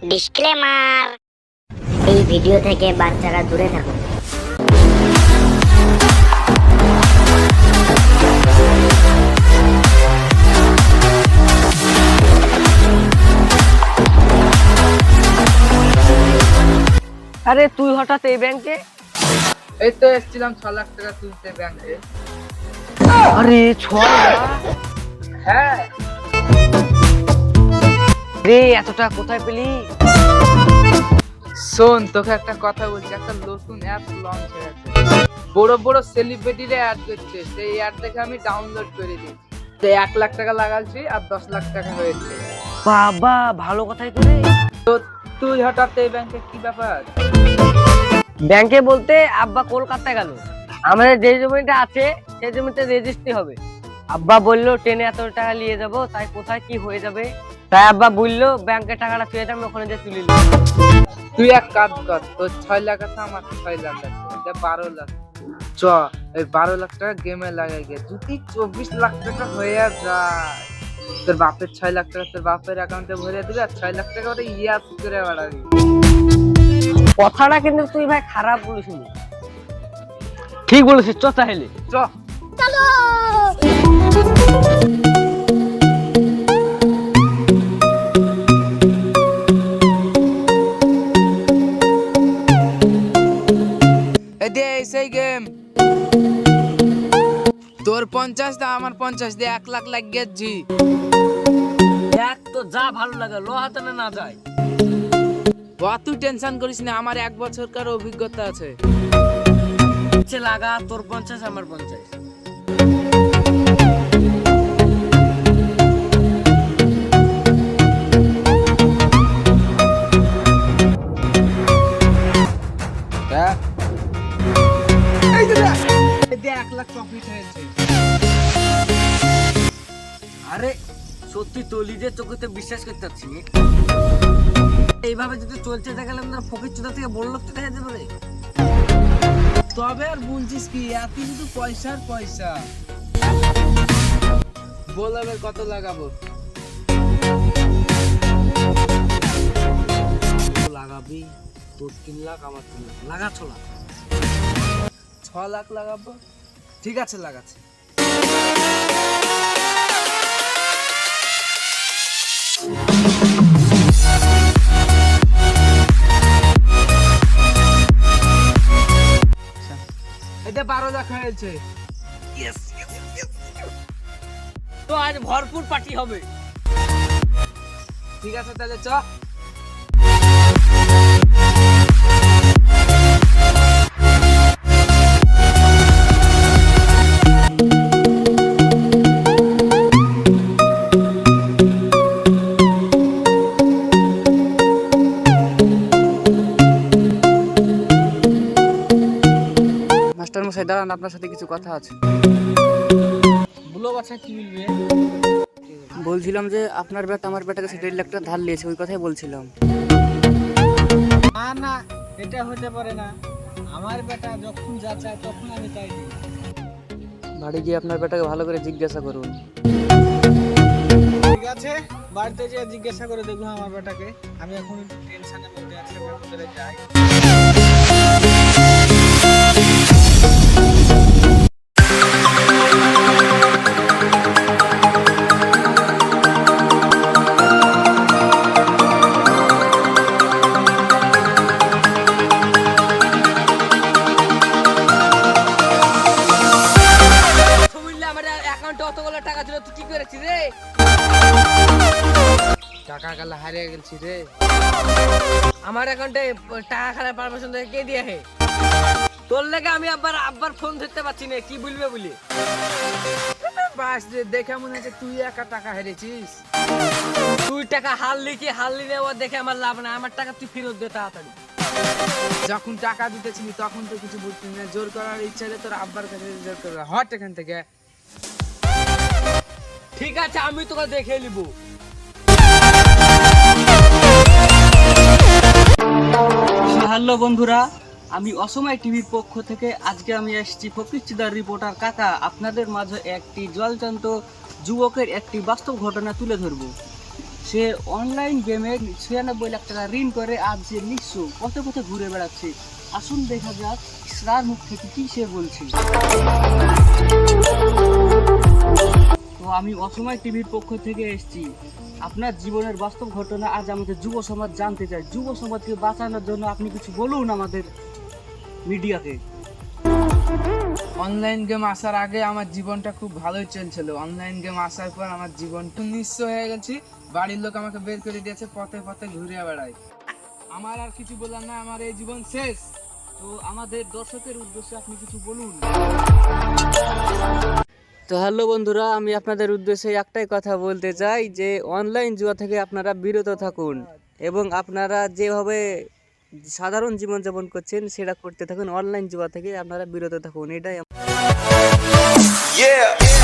Disclaimer, এই video থেকে বাচ্চারা দূরে থাকুন। আরে তুই হঠাৎ এই ব্যাংকে? এই তো এসেছিলাম 6 লাখ টাকা তুলতে ব্যাংকে। আরে 6 লাখ? হ্যাঁ রে, এত টাকা কোথায় পেলি? শোন, তোকে একটা কথা বলছি, একটা নতুন অ্যাপ লঞ্চ হয়েছে, বড় বড় সেলিব্রিটিরা অ্যাড করছে, সেই অ্যাড দেখে আমি ডাউনলোড করে দিয়েছি। 1 লাখ টাকা লাগাচ্ছি আর 10 লাখ টাকা হয়েছে। বাবা, ভালো কথাই করে। তো তুই হঠাৎ এই ব্যাংকে, কি ব্যাপার? ব্যাংকে বলতে আব্বা কলকাতায় গেল, আমাদের যে জমিটা আছে সেই জমিতে রেজিস্ট্রি হবে। আব্বা বললো ট্রেনে এত টাকা নিয়ে যাব, তাই কোথায় কি হয়ে যাবে, তাই আব্বা বললো ব্যাংকে টাকাটা পেয়ে যাবে, ওখানে যে তুলে নিব। তুই এক কাজ কর, তোর 6 লাখ আছে, আমার 6 লাখ আছে, এটা 12 লাখ। চ এই 12 লাখ টাকা গেমে লাগাই গে, যদি 24 লাখ টাকা হয়ে যায়, তোর বাপের 6 লাখ টাকা তোর বাপের অ্যাকাউন্টে ভরে দিবি, আর 6 লাখ টাকা ওটা ইয়াস করে বাড়াবি। কথাটা কিন্তু তুই ভাই খারাপ বলিসনি, ঠিক বলেছিস। চ তাহলে চ। সেই গেম তোর 50 দা আমার 50 দে, 1 লাখ লাগিয়েছি। দেখ তো যা ভালো লাগে, লো হাতে না যায়। অত টেনশন করিস না, আমার 1 বছরকার অভিজ্ঞতা আছে। লাগা, তোর 50 আমার 50। আরে সত্যি তো, নিজের চোখে বিশ্বাস করতে পারছি না। এইভাবে যদি চলতে থাকলে না, ফকির চোদা থেকে বড় লোক দেখা যাবে রে। তবে আর বলছিস কি, এত কিন্তু পয়সার পয়সা। বলবে কত লাগাবো? লাগাবি তোর 3 লাখ, আমার 3 লাখ, লাগা 6 লাখ। 6 লাখ লাগাবো, ঠিক আছে লাগাচ্ছি। এটা 12 লাখ হয়েছে। তো আজ ভরপুর পার্টি হবে। ঠিক আছে তাহলে চ। মাস্টার মশাই দাঁড়ান, আপনার সাথে কিছু কথা আছে। বলো বাচ্চা, কি বলবে? বলছিলাম যে আপনার বেটা আমার বেটার কাছে 1.5 লাখ টাকা ধার নিয়েছে, ওই কথাই বলছিলাম। না না, এটা হতে পারে না। আমার বেটা যখন যা চায় তখন আমি তাই দিই। বাড়ি গিয়ে আপনার বেটাকে ভালো করে জিজ্ঞাসা করুন। ঠিক আছে, বাড়িতে যেয়ে জিজ্ঞাসা করে দেখবো আমার বেটাকে। আমি এখন টেনশনের মধ্যে আছি, আমি ভিতরে যাই। টাকা ছিল, তুই কি করেছিস রে? টাকা গেলে হারিয়ে গেছি রে। আমার অ্যাকাউন্টে টাকা খারাপ পারমিশন থেকে কে দিয়ে হে? তোর লেগে আমি আব্বার ফোন ধরতে পারছি না, কি বলবে বলি। বাস রে, দেখে মনে হচ্ছে তুই একা টাকা হেরেছিস। তুই টাকা হারলি নেওয়া দেখে আমার লাভ না, আমার টাকা তুই ফেরত দে তাড়াতাড়ি। যখন টাকা দিতেছিলি তখন তো কিছু বুঝতি না, জোর করার ইচ্ছা হলে তোর আব্বার কাছে জোর করবে। হট এখান থেকে। ঠিক আছে, আমি তোকে দেখে নিব। হ্যালো বন্ধুরা, আমি অসময় টিভির পক্ষ থেকে আজকে আমি এসেছি ফকিরচিদার রিপোর্টার কাকা আপনাদের মাঝে একটি জলজান্ত যুবকের একটি বাস্তব ঘটনা তুলে ধরব। সে অনলাইন গেমে 96 লাখ টাকা ঋণ করে আজ যে নিঃস্ব পথে পথে ঘুরে বেড়াচ্ছে। আসুন দেখা যাক তার মুখ থেকে কি সে বলছে। তো আমি অসময় টিভির পক্ষ থেকে এসেছি আপনার জীবনের বাস্তব ঘটনা আজ আমাদের যুব সমাজ জানতে চায়। যুব সমাজকে বাঁচানোর জন্য আপনি কিছু বলুন আমাদের মিডিয়াকে। অনলাইন গেম আসার আগে আমার জীবনটা খুব ভালোই চলছিল। অনলাইন গেম আসার পর আমার জীবনটা নিঃস্ব হয়ে গেছি। বাড়ির লোক আমাকে বের করে দিয়েছে, পথে পথে ঘুরে বেড়াই। আমার আর কিছু বলার না, আমার এই জীবন শেষ। তো আমাদের দর্শকের উদ্দেশ্যে আপনি কিছু বলুন। তো হ্যালো বন্ধুরা, আমি আপনাদের উদ্দেশ্যে একটাই কথা বলতে চাই যে অনলাইন জুয়া থেকে আপনারা বিরত থাকুন এবং আপনারা যেভাবে সাধারণ জীবনযাপন করছেন সেটা করতে থাকুন। অনলাইন জুয়া থেকে আপনারা বিরত থাকুন, এটাই Yeah.